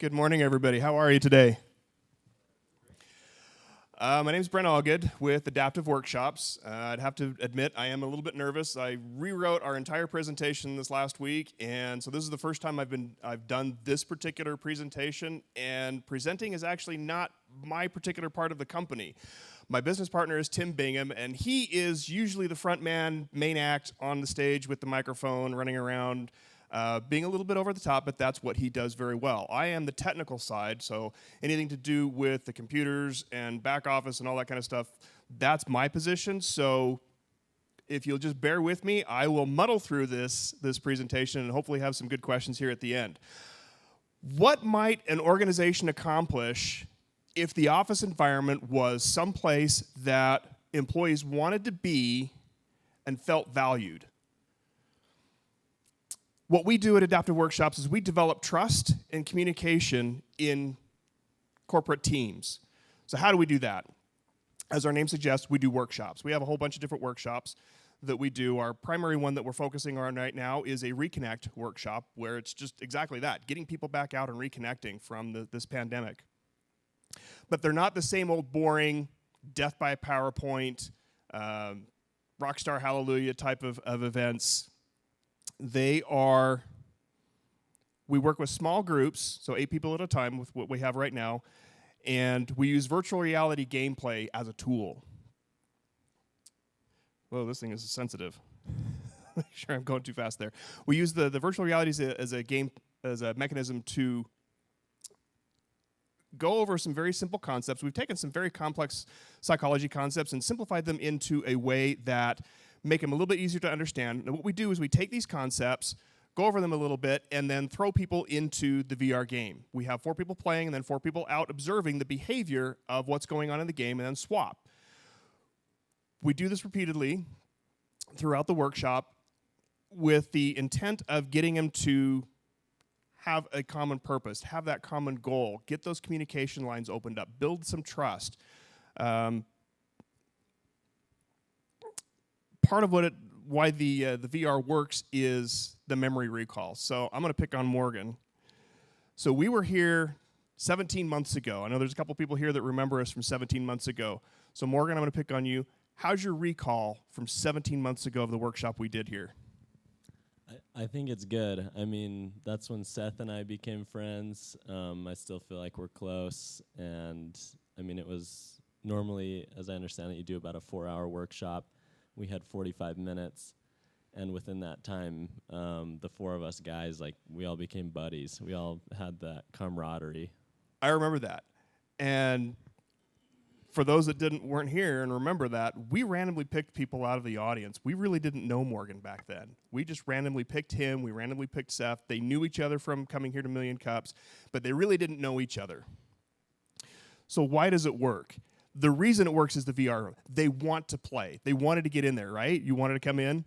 Good morning, everybody. How are you today? My name is Brent Allgood with Adaptive Workshops. I'd have to admit I am a little bit nervous. I rewrote our entire presentation this last week, and so this is the first time I've done this particular presentation, and presenting is actually not my particular part of the company. My business partner is Tim Bingham, and he is usually the front man, main act on the stage with the microphone, running around, being a little bit over the top, but that's what he does very well. I am the technical side, so anything to do with the computers and back office and all that kind of stuff, that's my position. So if you'll just bear with me, I will muddle through this presentation and hopefully have some good questions here at the end. What might an organization accomplish if the office environment was someplace that employees wanted to be and felt valued? What we do at Adaptive Workshops is we develop trust and communication in corporate teams. So how do we do that? As our name suggests, we do workshops. We have a whole bunch of different workshops that we do. Our primary one that we're focusing on right now is a reconnect workshop, where it's just exactly that, getting people back out and reconnecting from this pandemic. But they're not the same old boring, death by PowerPoint, rockstar hallelujah type of events. We work with small groups, so 8 people at a time with what we have right now, and we use virtual reality gameplay as a tool. Whoa, this thing is sensitive. Make sure I'm going too fast there. We use the virtual reality as a mechanism to go over some very simple concepts. We've taken some very complex psychology concepts and simplified them into a way that make them a little bit easier to understand. And what we do is we take these concepts, go over them a little bit, and then throw people into the VR game. We have 4 people playing and then 4 people out observing the behavior of what's going on in the game and then swap. We do this repeatedly throughout the workshop with the intent of getting them to have a common purpose, have that common goal, get those communication lines opened up, build some trust. Part of why the VR works is the memory recall. So I'm going to pick on Morgan. So we were here 17 months ago. I know there's a couple people here that remember us from 17 months ago. So Morgan, I'm going to pick on you. How's your recall from 17 months ago of the workshop we did here? I think it's good. I mean, that's when Seth and I became friends. I still feel like we're close. And I mean, it was normally, as I understand it, you do about a 4-hour workshop. We had 45 minutes, and within that time, the 4 of us guys, like, we all became buddies. We all had that camaraderie. I remember that. And for those that weren't here and remember that, we randomly picked people out of the audience. We really didn't know Morgan back then. We just randomly picked him. We randomly picked Seth. They knew each other from coming here to Million Cups, but they really didn't know each other. So why does it work? The reason it works is the VR. They want to play. They wanted to get in there, right? You wanted to come in.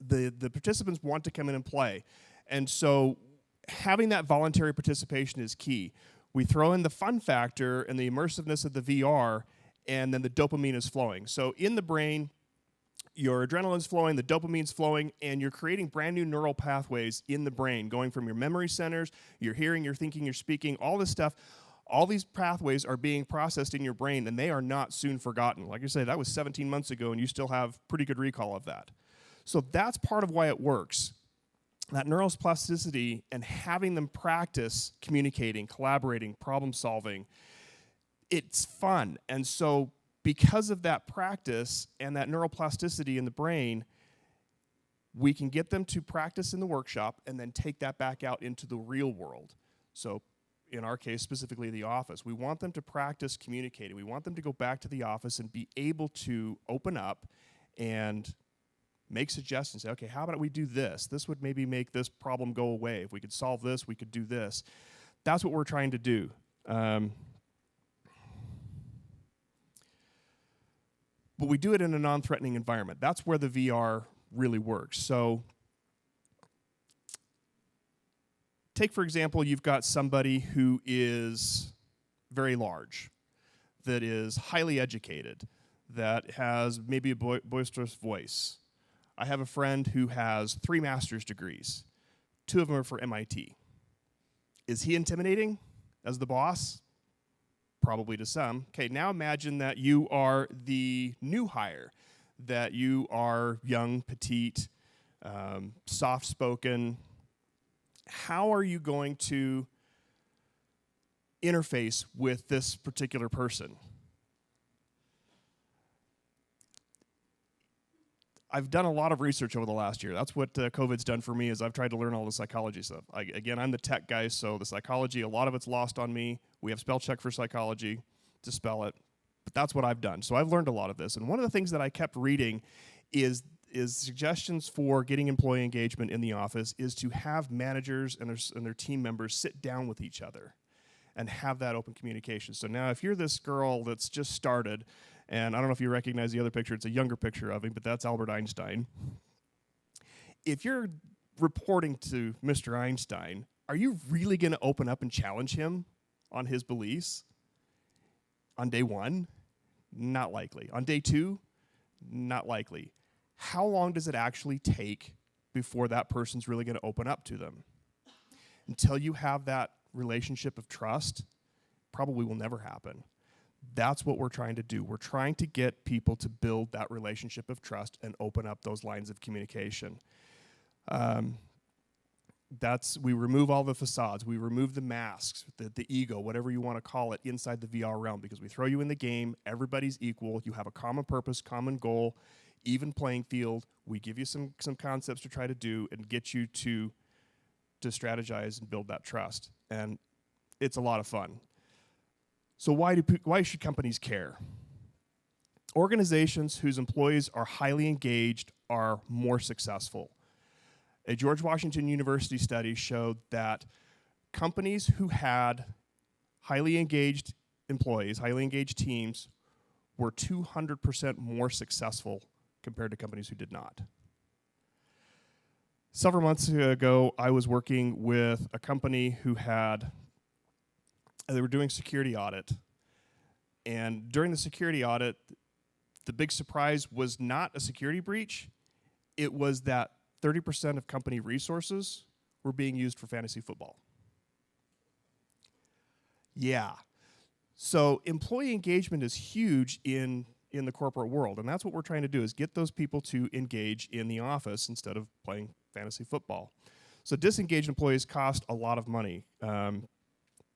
The participants want to come in and play. And so having that voluntary participation is key. We throw in the fun factor and the immersiveness of the VR, and then the dopamine is flowing. So in the brain, your adrenaline's flowing, the dopamine's flowing, and you're creating brand new neural pathways in the brain, going from your memory centers, your hearing, your thinking, your speaking, all this stuff. All these pathways are being processed in your brain, and they are not soon forgotten. Like I say, that was 17 months ago, and you still have pretty good recall of that. So that's part of why it works. That neuroplasticity and having them practice communicating, collaborating, problem solving, it's fun. And so because of that practice and that neuroplasticity in the brain, we can get them to practice in the workshop and then take that back out into the real world. So in our case, specifically the office, we want them to practice communicating. We want them to go back to the office and be able to open up and make suggestions. Say, okay, how about we do this? This would maybe make this problem go away. If we could solve this, we could do this. That's what we're trying to do. But we do it in a non-threatening environment. That's where the VR really works. So take, for example, you've got somebody who is very large, that is highly educated, that has maybe a boisterous voice. I have a friend who has 3 master's degrees. 2 of them are for MIT. Is he intimidating as the boss? Probably to some. Okay, now imagine that you are the new hire, that you are young, petite, soft-spoken. How are you going to interface with this particular person? I've done a lot of research over the last year. That's what COVID's done for me, is I've tried to learn all the psychology stuff. Again, I'm the tech guy, so the psychology, a lot of it's lost on me. We have spell check for psychology to spell it, but that's what I've done. So I've learned a lot of this. And one of the things that I kept reading is suggestions for getting employee engagement in the office is to have managers and their team members sit down with each other and have that open communication. So now if you're this girl that's just started, and I don't know if you recognize the other picture, it's a younger picture of him, but that's Albert Einstein. If you're reporting to Mr. Einstein, are you really going to open up and challenge him on his beliefs? On day one? Not likely. On day two? Not likely. How long does it actually take before that person's really going to open up to them? Until you have that relationship of trust, probably will never happen. That's what we're trying to do. We're trying to get people to build that relationship of trust and open up those lines of communication. We remove all the facades. We remove the masks, the ego, whatever you want to call it, inside the VR realm, because we throw you in the game. Everybody's equal. You have a common purpose, common goal, even playing field. We give you some concepts to try to do and get you to strategize and build that trust. And it's a lot of fun. So why should companies care? Organizations whose employees are highly engaged are more successful. A George Washington University study showed that companies who had highly engaged employees, highly engaged teams, were 200% more successful compared to companies who did not. Several months ago, I was working with a company who they were doing security audit. And during the security audit, the big surprise was not a security breach. It was that 30% of company resources were being used for fantasy football. Yeah. So employee engagement is huge in the corporate world, and that's what we're trying to do, is get those people to engage in the office instead of playing fantasy football. So disengaged employees cost a lot of money.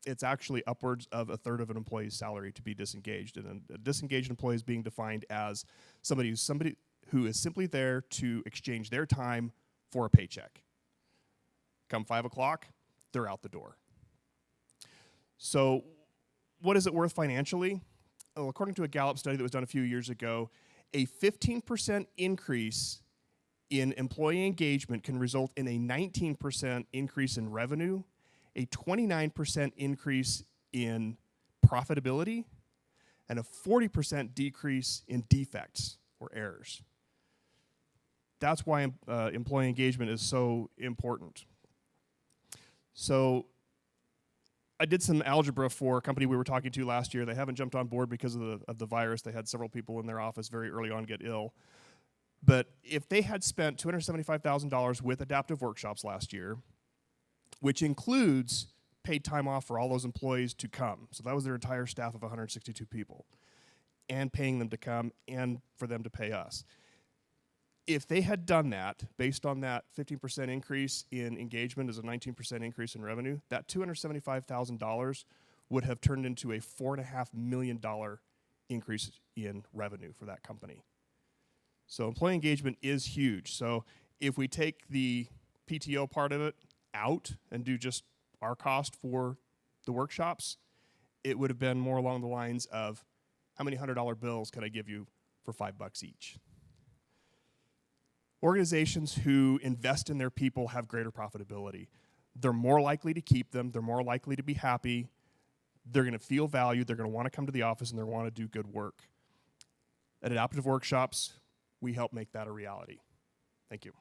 It's actually upwards of a third of an employee's salary to be disengaged. And a disengaged employee is being defined as somebody who is simply there to exchange their time for a paycheck. Come 5 o'clock, they're out the door. So what is it worth financially? Well, according to a Gallup study that was done a few years ago, a 15% increase in employee engagement can result in a 19% increase in revenue, a 29% increase in profitability, and a 40% decrease in defects or errors. That's why employee engagement is so important. So I did some algebra for a company we were talking to last year. They haven't jumped on board because of the virus. They had several people in their office very early on get ill. But if they had spent $275,000 with adaptive workshops last year, which includes paid time off for all those employees to come. So that was their entire staff of 162 people, and paying them to come and for them to pay us. If they had done that, based on that 15% increase in engagement as a 19% increase in revenue, that $275,000 would have turned into a $4.5 million increase in revenue for that company. So employee engagement is huge. So if we take the PTO part of it out and do just our cost for the workshops, it would have been more along the lines of, how many $100 bills can I give you for $5 each? Organizations who invest in their people have greater profitability. They're more likely to keep them. They're more likely to be happy. They're going to feel valued. They're going to want to come to the office, and they want to do good work. At Adaptive Workshops, we help make that a reality. Thank you.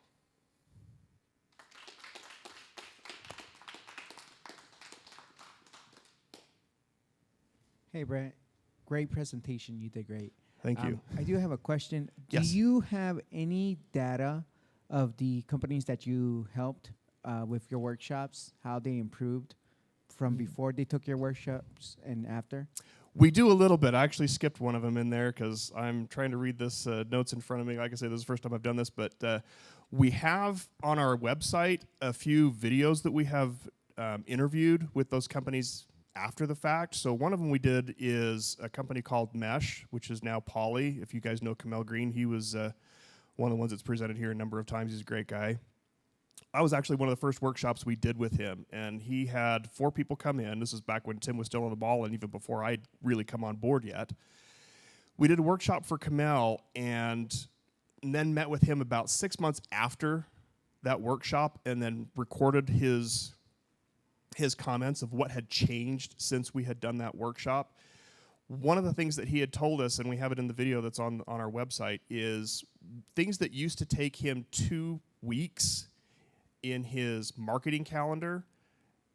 Hey, Brett. Great presentation. You did great. Thank you. I do have a question. Yes. Do you have any data of the companies that you helped with your workshops, how they improved from before they took your workshops and after? We do a little bit. I actually skipped one of them in there because I'm trying to read this notes in front of me. Like I say, this is the first time I've done this, but we have on our website a few videos that we have interviewed with those companies after the fact. So one of them we did is a company called Mesh, which is now Poly. If you guys know Kamel Green, he was one of the ones that's presented here a number of times. He's a great guy. I was actually one of the first workshops we did with him, and he had 4 people come in. This is back when Tim was still on the ball and even before I'd really come on board yet. We did a workshop for Kamel and then met with him about 6 months after that workshop and then recorded his comments of what had changed since we had done that workshop. One of the things that he had told us, and we have it in the video that's on our website, is things that used to take him 2 weeks in his marketing calendar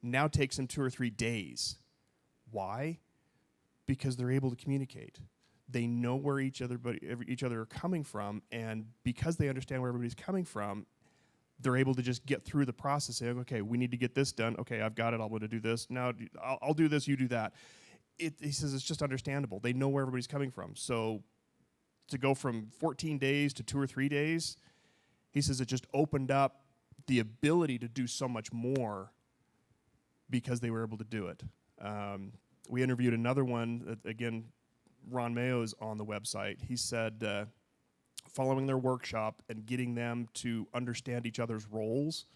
now takes him 2 or 3 days. Why? Because they're able to communicate. They know where each other are coming from, and because they understand where everybody's coming from, they're able to just get through the process saying, okay, we need to get this done. Okay, I've got it. I'm going to do this. Now I'll do this, you do that. He says it's just understandable. They know where everybody's coming from. So to go from 14 days to 2 or 3 days, he says it just opened up the ability to do so much more because they were able to do it. We interviewed another one, again, Ron Mayo is on the website. He said following their workshop and getting them to understand each other's roles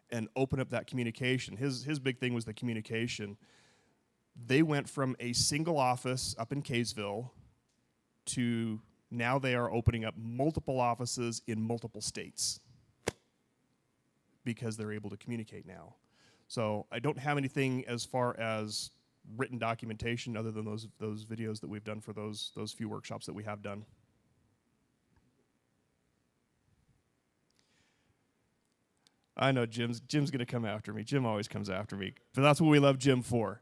and open up that communication. His big thing was the communication. They went from a single office up in Kaysville to now they are opening up multiple offices in multiple states because they're able to communicate now. So I don't have anything as far as written documentation other than those videos that we've done for those few workshops that we have done. I know Jim's going to come after me. Jim always comes after me, but that's what we love Jim for.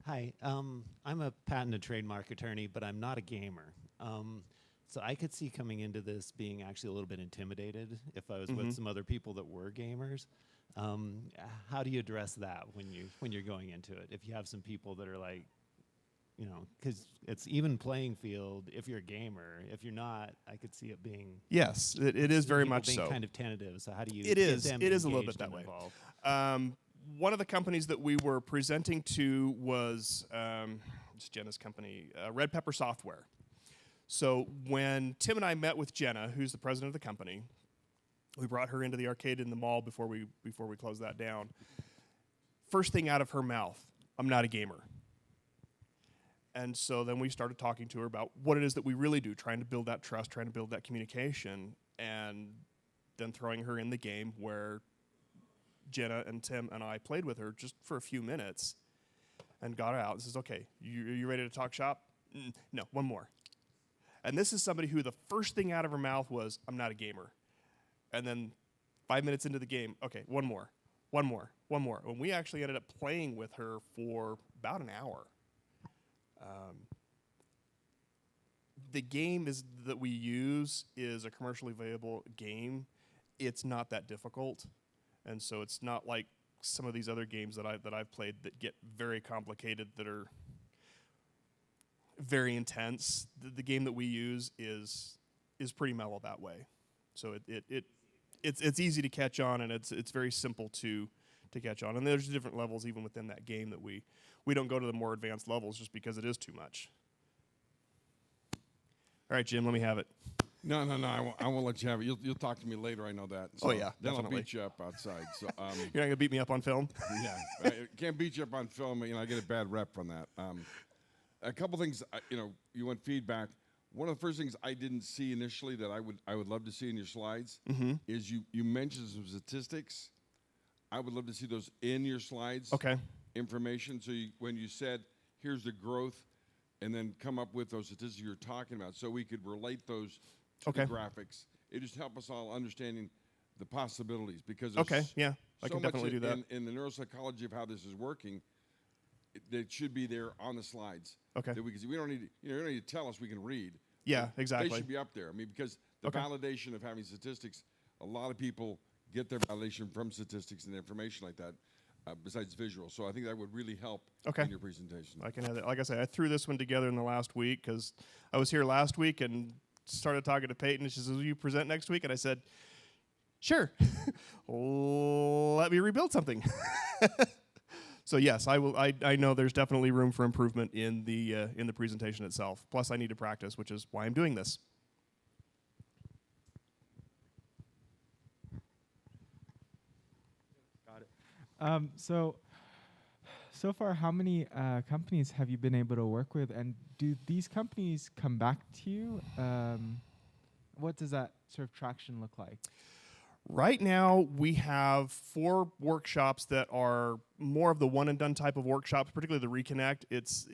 Hi, I'm a patent and trademark attorney, but I'm not a gamer. So I could see coming into this being actually a little bit intimidated if I was with some other people that were gamers. How do you address that when you're going into it? If you have some people that are like, you know, because it's even playing field if you're a gamer. If you're not, I could see it being. Yes, it is very much being so. Kind of tentative. So how do you? It is a little bit that way. Involved? One of the companies that we were presenting to was it's Jenna's company, Red Pepper Software. So when Tim and I met with Jenna, who's the president of the company, we brought her into the arcade in the mall before we closed that down. First thing out of her mouth, I'm not a gamer. And so then we started talking to her about what it is that we really do, trying to build that trust, trying to build that communication, and then throwing her in the game where Jenna and Tim and I played with her just for a few minutes and got her out and says, okay, you ready to talk shop? No, one more. And this is somebody who the first thing out of her mouth was, I'm not a gamer. And then 5 minutes into the game, okay, one more. And we actually ended up playing with her for about an hour. The game that we use is a commercially available game. It's not that difficult. And so it's not like some of these other games that I've played that get very complicated, that are very intense. The game that we use is pretty mellow that way. So it's easy to catch on, and it's very simple to catch on. And there's different levels even within that game that we don't go to the more advanced levels just because it is too much. All right, Jim, let me have it. No, I won't let you have it. You'll talk to me later. I know that. So oh yeah, then definitely. I'll beat you up outside. So you're not gonna beat me up on film. Yeah, I can't beat you up on film. You know, I get a bad rep from that. A couple things. You want feedback. One of the first things I didn't see initially that I would love to see in your slides is you mentioned some statistics. I would love to see those in your slides. Okay. Information. So when you said here's the growth, and then come up with those statistics you're talking about, so we could relate those to the graphics. It just help us all understanding the possibilities, because there's yeah, I so can definitely do that. in the neuropsychology of how this is working. That should be there on the slides. Okay. That we can see. We don't need you don't need to tell us we can read. Yeah, exactly. They should be up there. I mean, because the validation of having statistics, a lot of people get their validation from statistics and information like that, besides visual. So I think that would really help Okay. in your presentation. I can have that. Like I said, I threw this one together in the last week because I was here last week and started talking to Peyton. And she says, "Will you present next week?" And I said, "Sure." Let me rebuild something. So yes, I will. I know there's definitely room for improvement in the presentation itself. Plus, I need to practice, which is why I'm doing this. Got it. So far, how many companies have you been able to work with, and do these companies come back to you? What does that sort of traction look like? Right now, we have 4 workshops that are more of the one and done type of workshops, particularly the Reconnect. It's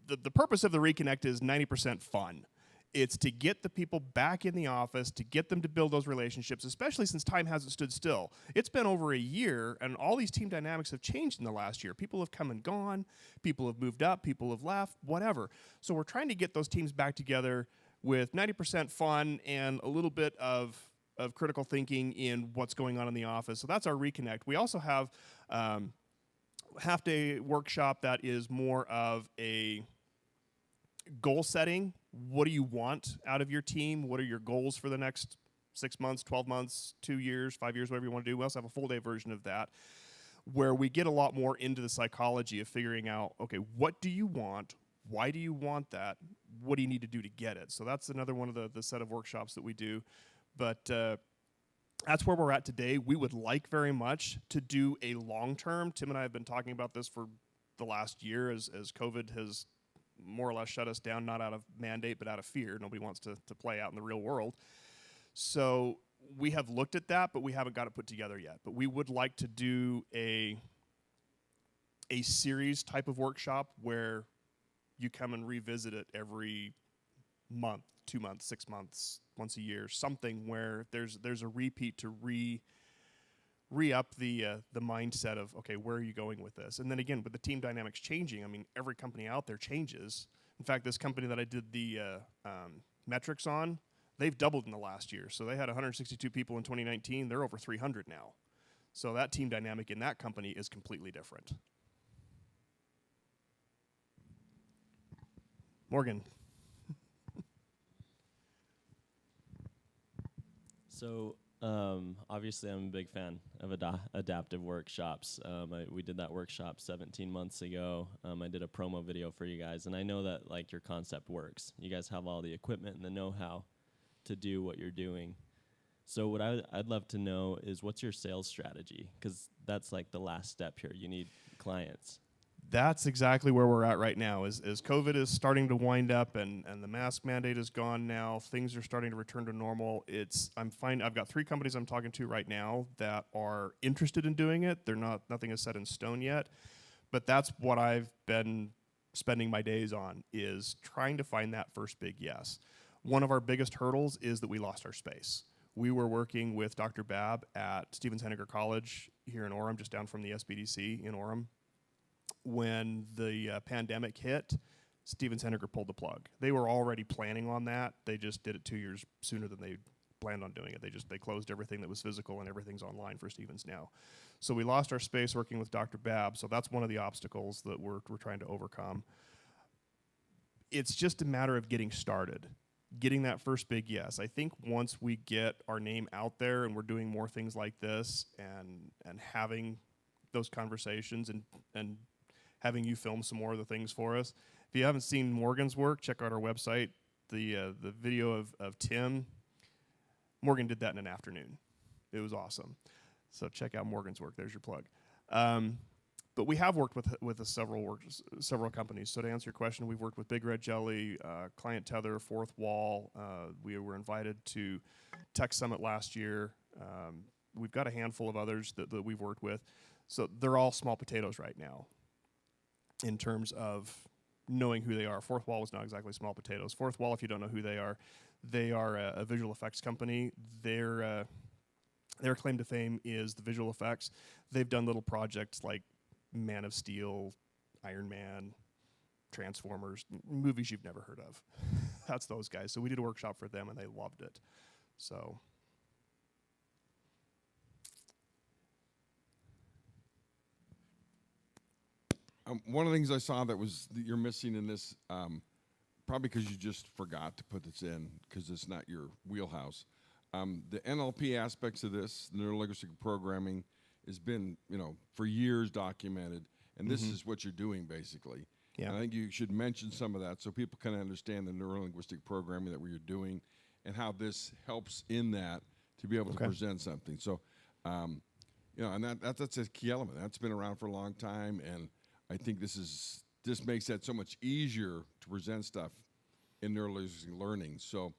the purpose of the Reconnect is 90% fun. It's to get the people back in the office, to get them to build those relationships, especially since time hasn't stood still. It's been over a year, and all these team dynamics have changed in the last year. People have come and gone, people have moved up, people have left, whatever. So we're trying to get those teams back together with 90% fun and a little bit of critical thinking in what's going on in the office. So that's our Reconnect. We also have half-day workshop that is more of a goal setting. What do you want out of your team? What are your goals for the next 6 months, 12 months, 2 years, 5 years, whatever you want to do? We also have a full-day version of that where we get a lot more into the psychology of figuring out, okay, what do you want? Why do you want that? What do you need to do to get it? So that's another one of the set of workshops that we do. But that's where we're at today. We would like very much to do a long-term. Tim and I have been talking about this for the last year as COVID has more or less shut us down, not out of mandate, but out of fear. Nobody wants to play out in the real world. So we have looked at that, but we haven't got it put together yet. But we would like to do a series type of workshop where you come and revisit it every month, 2 months, 6 months, once a year, something where there's a repeat to re-up the mindset of, okay, where are you going with this? And then again, with the team dynamics changing, I mean, every company out there changes. In fact, this company that I did the metrics on, they've doubled in the last year. So they had 162 people in 2019. They're over 300 now. So that team dynamic in that company is completely different. Morgan. So obviously I'm a big fan of adaptive workshops. We did that workshop 17 months ago. I did a promo video for you guys, and I know that like your concept works. You guys have all the equipment and the know-how to do what you're doing. So what I'd love to know is what's your sales strategy? Because that's like the last step here. You need clients. That's exactly where we're at right now. As COVID is starting to wind up and the mask mandate is gone now, things are starting to return to normal. I've got 3 companies I'm talking to right now that are interested in doing it. Nothing is set in stone yet, but that's what I've been spending my days on, is trying to find that first big yes. One of our biggest hurdles is that we lost our space. We were working with Dr. Babb at Stevens-Henniger College here in Orem, just down from the SBDC in Orem. When the pandemic hit, Stevens-Henniger pulled the plug. They were already planning on that. They just did it 2 years sooner than they planned on doing it. They closed everything that was physical, and everything's online for Stevens now. So we lost our space working with Dr. Babb. So that's one of the obstacles that we're trying to overcome. It's just a matter of getting started, getting that first big yes. I think once we get our name out there and we're doing more things like this and having those conversations and having you film some more of the things for us. If you haven't seen Morgan's work, check out our website. The video of Tim, Morgan did that in an afternoon. It was awesome. So check out Morgan's work. There's your plug. But we have worked with several companies. So to answer your question, we've worked with Big Red Jelly, Client Tether, Fourth Wall. We were invited to Tech Summit last year. We've got a handful of others that we've worked with. So they're all small potatoes right now in terms of knowing who they are. Fourth Wall was not exactly small potatoes. Fourth Wall, if you don't know who they are a visual effects company. Their claim to fame is the visual effects. They've done little projects like Man of Steel, Iron Man, Transformers, movies you've never heard of. That's those guys. So we did a workshop for them, and they loved it. So One of the things I saw that you're missing in this, probably because you just forgot to put this in because it's not your wheelhouse. The NLP aspects of this, neuro-linguistic programming, has been, for years documented, and this is what you're doing basically. Yeah. And I think you should mention some of that so people can understand the neuro-linguistic programming that you're doing and how this helps in that to be able to present something. So, and that's a key element. That's been around for a long time, and I think this makes that so much easier to present stuff in neuro-linguistic learning. So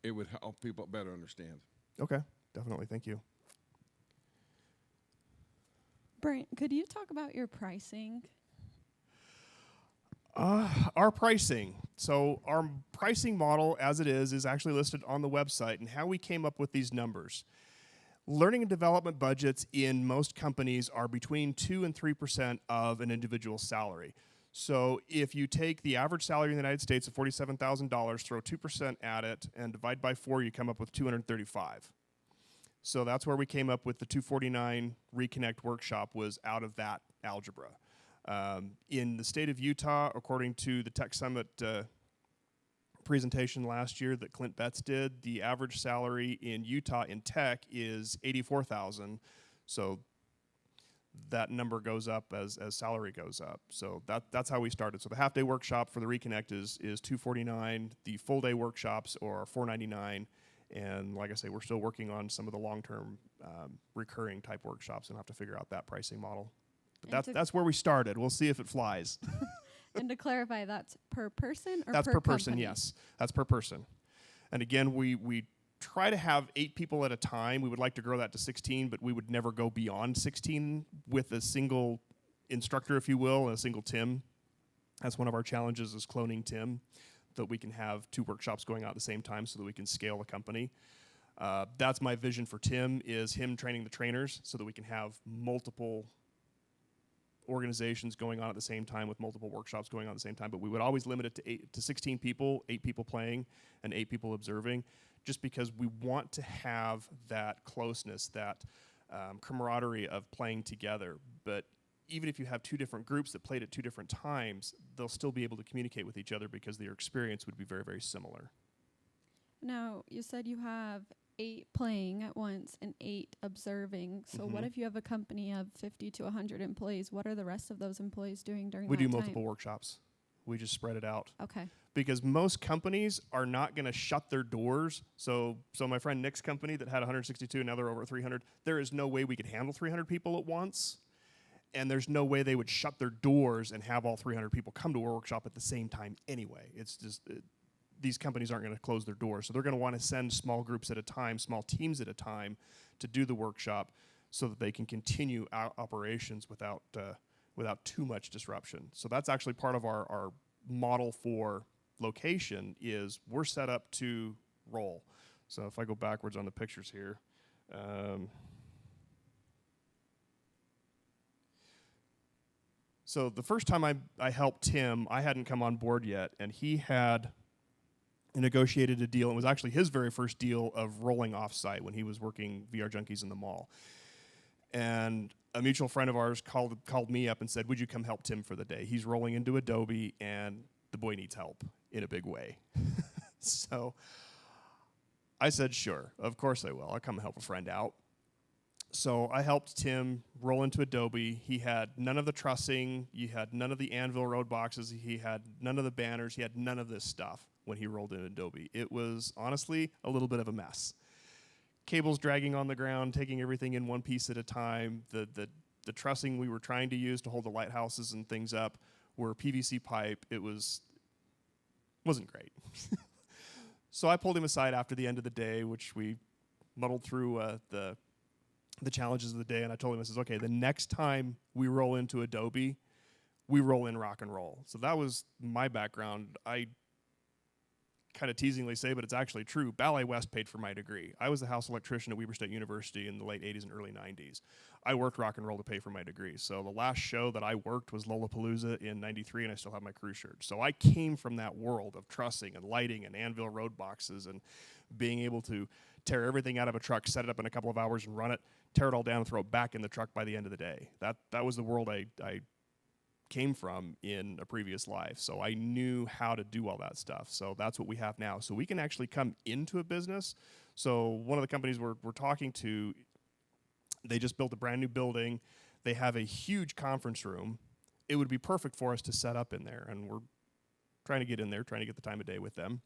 it would help people better understand. Okay, definitely. Thank you. Brent, could you talk about your pricing? Our pricing. So our pricing model as it is actually listed on the website, and how we came up with these numbers. Learning and development budgets in most companies are between 2 and 3% of an individual's salary. So if you take the average salary in the United States of $47,000, throw 2% at it, and divide by 4, you come up with $235. So that's where we came up with the $249 Reconnect workshop, was out of that algebra. In the state of Utah, according to the Tech Summit presentation last year that Clint Betts did, the average salary in Utah in tech is $84,000. So that number goes up as salary goes up. So that's how we started. So the half-day workshop for the Reconnect is $249. The full-day workshops are $499. And like I say, we're still working on some of the long-term recurring type workshops, and have to figure out that pricing model. But that's where we started. We'll see if it flies. And to clarify, that's per person or that's per person, company? yes. That's per person. And again, we try to have 8 people at a time. We would like to grow that to 16, but we would never go beyond 16 with a single instructor, if you will, and a single Tim. That's one of our challenges, is cloning Tim, that we can have 2 workshops going out at the same time so that we can scale the company. That's my vision for Tim, is him training the trainers so that we can have multiple organizations going on at the same time with multiple workshops going on at the same time. But we would always limit it to 16 people, 8 people playing and 8 people observing, just because we want to have that closeness, that camaraderie of playing together. But even if you have 2 different groups that played at 2 different times, they'll still be able to communicate with each other because their experience would be very, very similar. Now, you said you have 8 playing at once and 8 observing. So what if you have a company of 50 to 100 employees? What are the rest of those employees doing during that time? We do multiple workshops. We just spread it out. Okay. Because most companies are not going to shut their doors. So my friend Nick's company that had 162, now they're over 300, there is no way we could handle 300 people at once. And there's no way they would shut their doors and have all 300 people come to a workshop at the same time anyway. It's just, these companies aren't going to close their doors. So they're going to want to send small groups at a time, small teams at a time, to do the workshop so that they can continue operations without too much disruption. So that's actually part of our model for location, is we're set up to roll. So if I go backwards on the pictures here, so the first time I helped Tim, I hadn't come on board yet, and he had negotiated a deal. It was actually his very first deal of rolling off-site when he was working VR Junkies in the mall. And a mutual friend of ours called me up and said, would you come help Tim for the day? He's rolling into Adobe, and the boy needs help in a big way. So I said, sure, of course I will. I'll come help a friend out. So I helped Tim roll into Adobe. He had none of the trussing. He had none of the Anvil road boxes. He had none of the banners. He had none of this stuff when he rolled into Adobe. It was honestly a little bit of a mess. Cables dragging on the ground, taking everything in one piece at a time. The trussing we were trying to use to hold the lighthouses and things up were PVC pipe. It wasn't great. So I pulled him aside after the end of the day, which we muddled through the challenges of the day, and I told him, I says, okay, the next time we roll into Adobe, we roll in rock and roll. So that was my background. I kind of teasingly say, but it's actually true, Ballet West paid for my degree. I was the house electrician at Weber State University in the late 80s and early 90s. I worked rock and roll to pay for my degree. So the last show that I worked was Lollapalooza in 93, and I still have my crew shirt. So I came from that world of trussing and lighting and Anvil road boxes and being able to tear everything out of a truck, set it up in a couple of hours and run it, tear it all down and throw it back in the truck by the end of the day. That was the world I came from in a previous life. So I knew how to do all that stuff. So that's what we have now. So we can actually come into a business. So one of the companies we're talking to, they just built a brand new building. They have a huge conference room. It would be perfect for us to set up in there. And we're trying to get in there, trying to get the time of day with them.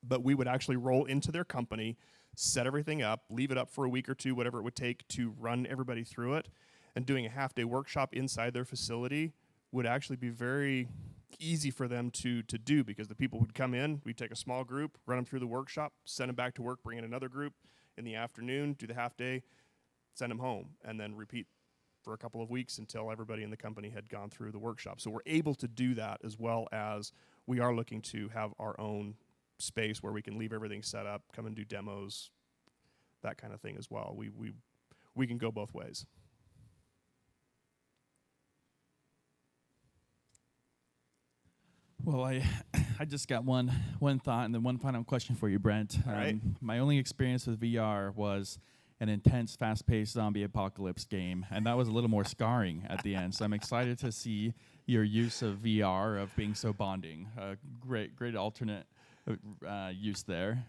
But we would actually roll into their company, set everything up, leave it up for a week or two, whatever it would take to run everybody through it. And doing a half-day workshop inside their facility would actually be very easy for them to do, because the people would come in, we'd take a small group, run them through the workshop, send them back to work, bring in another group in the afternoon, do the half-day, send them home, and then repeat for a couple of weeks until everybody in the company had gone through the workshop. So we're able to do that, as well as we are looking to have our own space where we can leave everything set up, come and do demos, that kind of thing as well. We can go both ways. Well, I just got one thought and then one final question for you, Brent. All right. My only experience with VR was an intense, fast-paced zombie apocalypse game, and that was a little more scarring at the end. So I'm excited to see your use of VR, of being so bonding. Great alternate use there.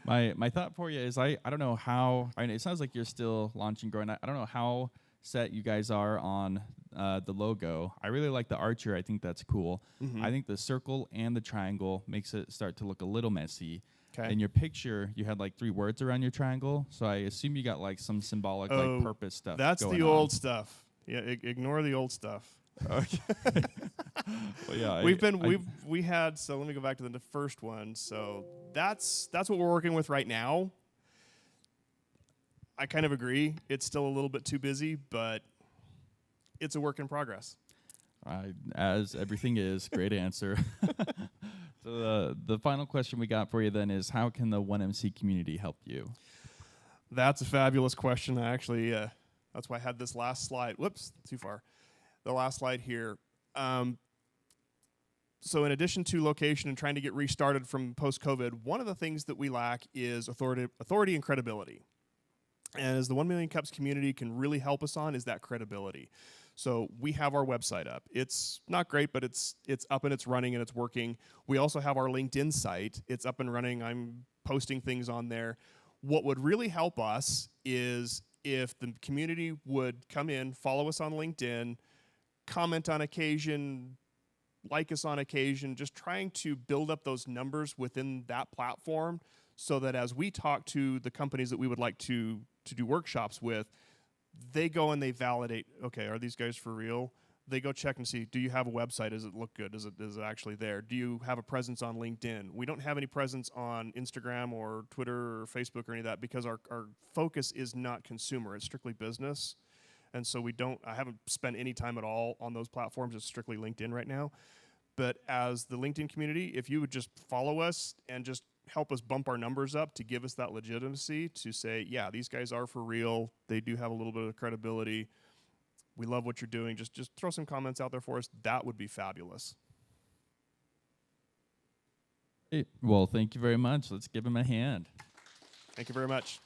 My thought for you is I don't know how. I mean, it sounds like you're still launching, growing. I don't know how set you guys are on the logo. I really like the archer. I think that's cool. Mm-hmm. I think the circle and the triangle makes it start to look a little messy. Okay. In your picture, you had like 3 words around your triangle, so I assume you got like some symbolic like purpose stuff. That's going the on. old stuff. Yeah, ignore the old stuff. Okay. Well, yeah, we had, so let me go back to the first one. So that's what we're working with right now. I kind of agree. It's still a little bit too busy, but it's a work in progress. As everything is, great answer. So the final question we got for you then is, how can the 1MC community help you? That's a fabulous question. I actually, that's why I had this last slide. Whoops, too far. The last slide here. So in addition to location and trying to get restarted from post-COVID, one of the things that we lack is authority and credibility. And as the 1 Million Cups community can really help us on is that credibility. So we have our website up. It's not great, but it's up and it's running and it's working. We also have our LinkedIn site. It's up and running. I'm posting things on there. What would really help us is if the community would come in, follow us on LinkedIn, comment on occasion, like us on occasion, just trying to build up those numbers within that platform so that as we talk to the companies that we would like to do workshops with, they go and they validate, okay, are these guys for real? They go check and see, do you have a website? Does it look good? Is it actually there? Do you have a presence on LinkedIn? We don't have any presence on Instagram or Twitter or Facebook or any of that because our focus is not consumer. It's strictly business. And so I haven't spent any time at all on those platforms. It's strictly LinkedIn right now. But as the LinkedIn community, if you would just follow us and just help us bump our numbers up to give us that legitimacy to say, yeah, these guys are for real. They do have a little bit of credibility. We love what you're doing. Just throw some comments out there for us. That would be fabulous. Well, thank you very much. Let's give him a hand. Thank you very much.